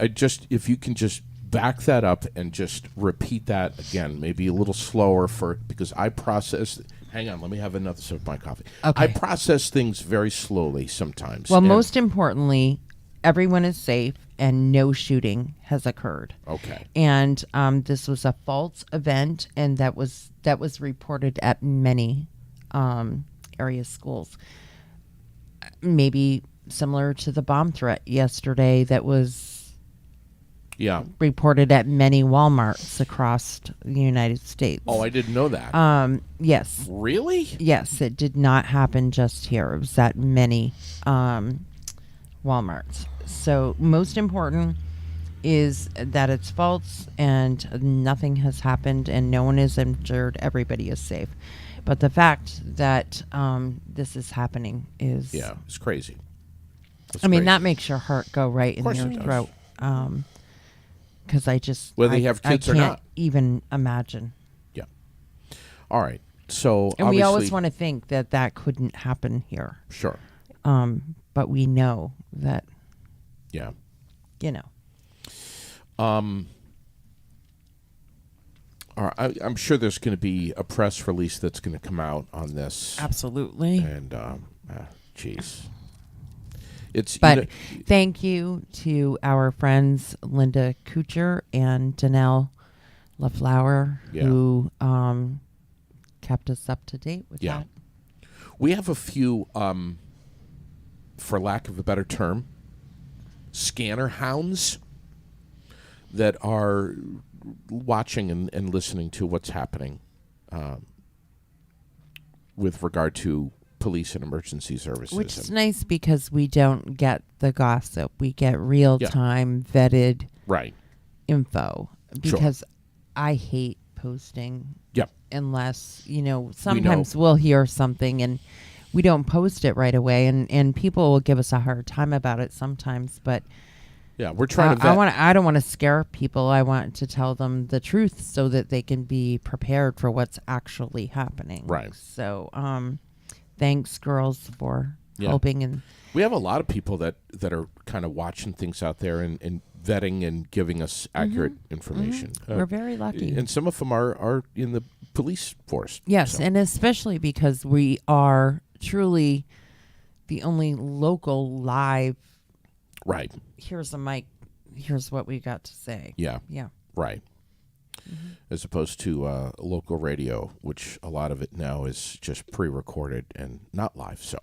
if you can just back that up and just repeat that again, maybe a little slower because I process. Hang on, let me have another sip of my coffee.
Okay.
I process things very slowly sometimes.
Well,
and-
most importantly, everyone is safe and no shooting has occurred.
Okay.
And this was a false event, and that was reported at many area schools. Maybe similar to the bomb threat yesterday that was reported at many Walmarts across the United States.
Oh, I didn't know that.
Yes.
Really?
Yes, it did not happen just here. It was at many Walmarts. So most important is that it's false and nothing has happened and no one is injured. Everybody is safe. But the fact that this is happening is...
Yeah, it's crazy.
I mean, that makes your heart go right in your
it does.
throat. Because I just...
Whether you have kids
I
or
can't
not.
even imagine.
Yeah. All right. So
And we always
obviously-
want to think that couldn't happen here.
Sure.
But we know that,
Yeah.
you know.
All right, I'm sure there's going to be a press release that's going to come out on this.
Absolutely.
And, geez. It's,
But thank you to our friends Linda Kuchar and Danelle LaFleur who kept us up to date with that.
we have a few, for lack of a better term, scanner hounds that are watching and listening to what's happening with regard to police and emergency services.
Which is nice because we don't get the gossip. We get real-time vetted
right
info. Because I hate posting unless, sometimes we'll hear something and we don't post it right away. And people will give us a hard time about it sometimes. But
yeah, we're trying to vet.
I don't want to scare people. I want to tell them the truth so that they can be prepared for what's actually happening.
Right.
So, thanks, girls, for helping. And
we have a lot of people that are kind of watching things out there and vetting and giving us accurate information.
We're very lucky.
And some of them are in the police force.
Yes,
so.
and especially because we are truly the only local live.
Right.
Here's a mic. Here's what we got to say.
Yeah.
Yeah.
Right. As opposed to local radio, which a lot of it now is just pre-recorded and not live. So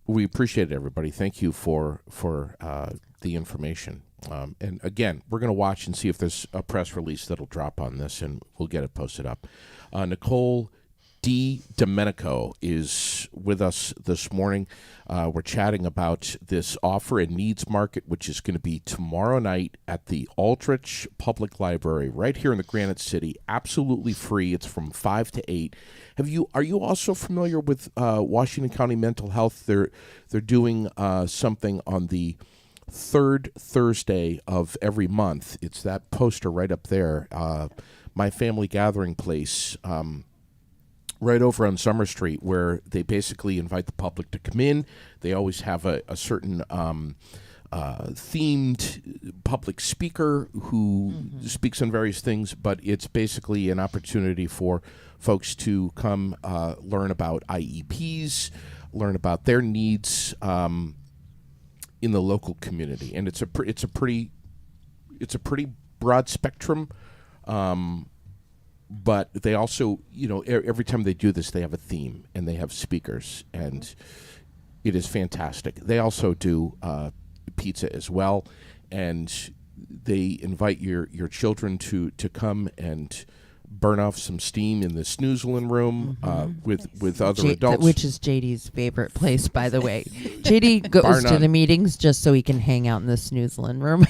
we appreciate it, everybody. Thank you for the information. And again, we're going to watch and see if there's a press release that'll drop on this, and we'll get it posted up. Nicole DiDomenico is with us this morning. We're chatting about this offer and needs market, which is going to be tomorrow night at the Aldrich Public Library right here in the Granite City. Absolutely free. It's from 5 to 8. Are you also familiar with Washington County Mental Health? They're doing something on the third Thursday of every month. It's that poster right up there. My Family Gathering Place. Right over on Summer Street, where they basically invite the public to come in. They always have a certain themed public speaker who speaks on various things, but it's basically an opportunity for folks to come learn about IEPs, learn about their needs in the local community, and it's a pretty broad spectrum. But they also, every time they do this, they have a theme and they have speakers, and it is fantastic. They also do pizza as well, and they invite your children to come and burn off some steam in the snoozling room with other adults.
Which is JD's favorite place, by the way. JD goes to the meetings just so he can hang out in the snoozling room.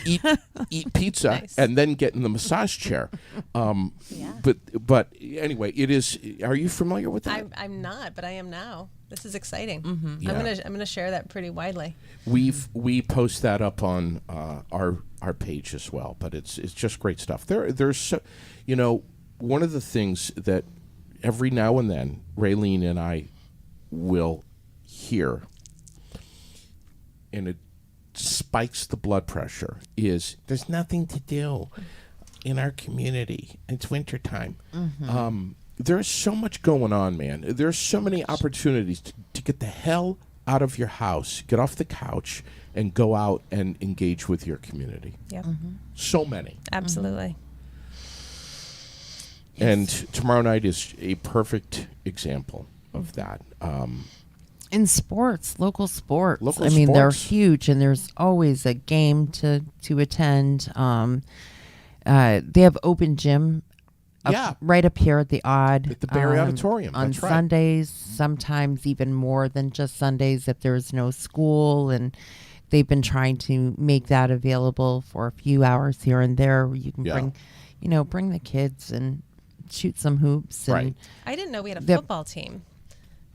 Eat pizza
Nice.
and then get in the massage chair. But anyway, it is. Are you familiar with that?
I'm not, but I am now. This is exciting.
Yeah.
I'm gonna share that pretty widely.
We post that up on our page as well. But it's just great stuff. There's so, one of the things that every now and then Raylene and I will hear, and it's spikes the blood pressure is there's nothing to do in our community. It's wintertime. There's so much going on, man. There's so many opportunities to get the hell out of your house, get off the couch, and go out and engage with your community.
Yep.
So many.
Absolutely.
And tomorrow night is a perfect example of that.
In sports, local sports.
Local
I mean, they're
sports.
huge, and there's always a game to attend. They have open gym. Right up here at the Odd.
At the Barry Auditorium.
On
That's right.
Sundays, sometimes even more than just Sundays if there's no school. And they've been trying to make that available for a few hours here and there where you can bring the kids and shoot some hoops. And
Right.
I didn't know we had a football team.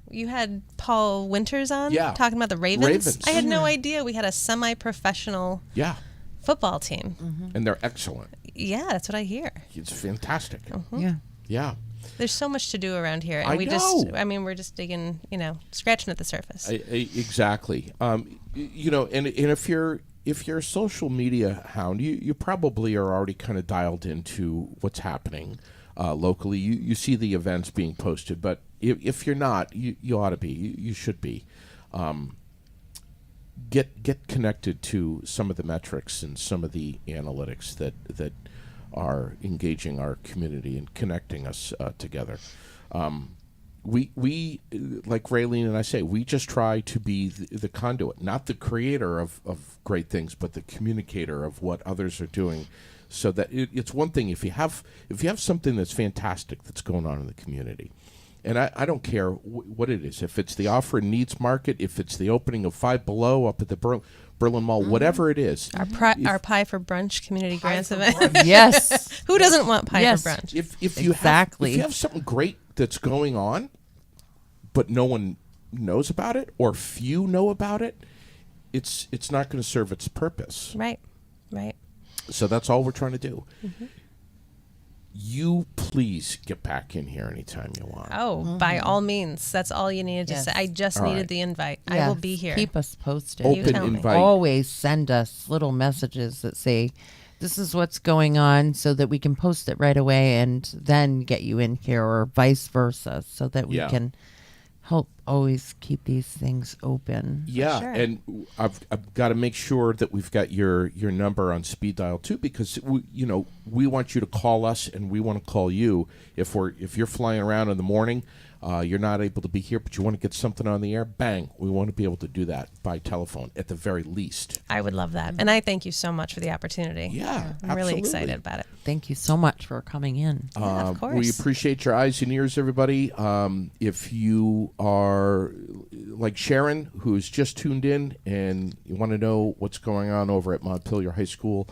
You had Paul Winters on talking about the Ravens. I had no idea we had a semi-professional football team.
And they're excellent.
Yeah, that's what I hear.
It's fantastic.
Yeah.
There's so much to do around here, and
I know.
we're just digging, scratching at the surface.
Exactly. And if you're a social media hound, you probably are already kind of dialed into what's happening locally. You see the events being posted, but if you're not, you ought to be. You should be. Get connected to some of the metrics and some of the analytics that are engaging our community and connecting us together. We like Raylene and I say, we just try to be the conduit, not the creator of great things, but the communicator of what others are doing. So that it's one thing if you have something that's fantastic that's going on in the community. And I don't care what it is. If it's the offer and needs market, if it's the opening of Five Below up at the Berlin Mall, whatever it is.
Our Pie for Brunch community grants event.
Yes.
Who doesn't want pie for brunch?
If you have something great that's going on, but no one knows about it or few know about it, it's not going to serve its purpose.
Right.
So that's all we're trying to do. You please get back in here anytime you want.
Oh, by all means. That's all you needed to say. I just needed the invite.
Yes.
I will be here.
Keep us posted.
Open
tell me.
invite.
Always send us little messages that say, this is what's going on, so that we can post it right away and then get you in here, or vice versa, so that we can help always keep these things open.
Yeah,
Sure.
and I've got to make sure that we've got your number on speed dial too, because we want you to call us and we want to call you if you're flying around in the morning. You're not able to be here, but you want to get something on the air, bang, we want to be able to do that by telephone at the very least.
I would love that. And I thank you so much for the opportunity.
Yeah,
I'm really
absolutely.
excited about it.
Thank you so much for coming in.
Of course.
We appreciate your eyes and ears, everybody. If you are like Sharon, who's just tuned in and you want to know what's going on over at Montpelier High School,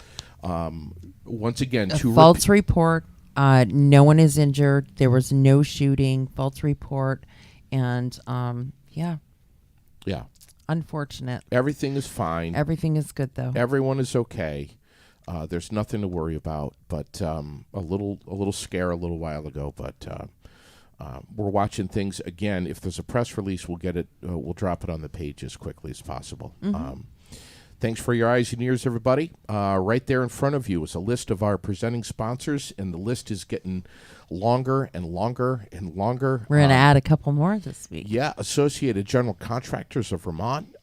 once again,
A false report. No one is injured. There was no shooting. False report. And,
yeah,
unfortunate.
everything is fine.
Everything is good, though.
Everyone is okay. There's nothing to worry about, but a little scare a little while ago. But we're watching things again. If there's a press release, we'll get it. We'll drop it on the page as quickly as possible. Thanks for your eyes and ears, everybody. Right there in front of you is a list of our presenting sponsors, and the list is getting longer and longer and longer.
We're going to add a couple more this week.
Yeah, Associated General Contractors of Vermont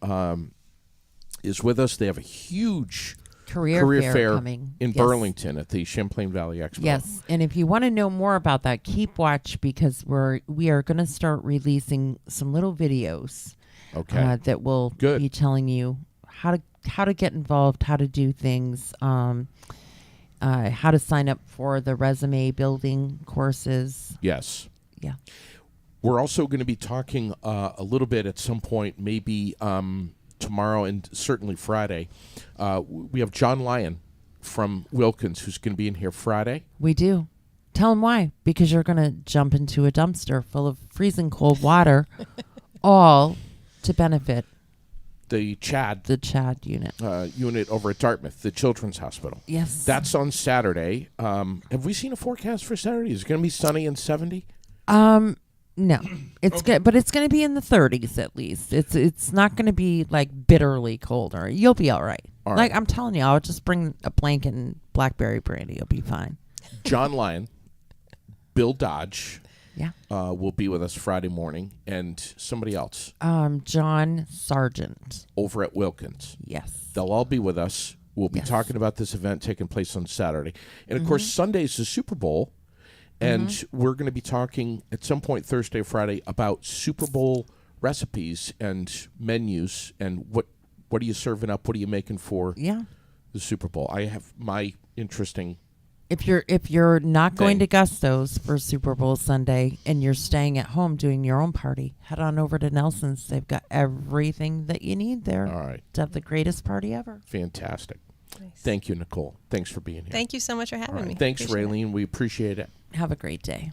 is with us. They have a huge
Career
fair
coming
in
Yes.
Burlington at the Champlain Valley Expo.
Yes, and if you want to know more about that, keep watch, because we are going to start releasing some little videos
Okay.
that will
Good.
be telling you how to get involved, how to do things, how to sign up for the resume building courses.
Yes.
Yeah.
We're also going to be talking a little bit at some point, maybe tomorrow and certainly Friday. We have John Lyon from Wilkins who's going to be in here Friday.
We do. Tell them why. Because you're going to jump into a dumpster full of freezing cold water, all to benefit
The CHAD
unit.
unit over at Dartmouth, the Children's Hospital.
Yes.
That's on Saturday. Have we seen a forecast for Saturday? Is it going to be sunny and 70?
No, it's good, but it's going to be in the 30s at least. It's not going to be like bitterly colder. You'll be all right.
All
Like
right.
I'm telling you, I'll just bring a blanket and blackberry brandy. You'll be fine.
John Lyon, Bill Dodge
Yeah.
will be with us Friday morning, and somebody else
John Sargent.
over at Wilkins.
Yes.
They'll all be with us. We'll be
Yes.
talking about this event taking place on Saturday. And, of course, Sunday's the Super Bowl. And we're going to be talking at some point Thursday or Friday about Super Bowl recipes and menus and what are you serving up? What are you making for
Yeah.
the Super Bowl? I have my interesting...
If you're not going
Thing.
to Gusto's for Super Bowl Sunday and you're staying at home doing your own party, head on over to Nelson's. They've got everything that you need there
All right.
to have the greatest party ever.
Fantastic.
Nice.
Thank you, Nicole. Thanks for being here.
Thank you so much for having
All right.
me.
Thanks,
Appreciate it.
Raylene. We appreciate it.
Have a great day.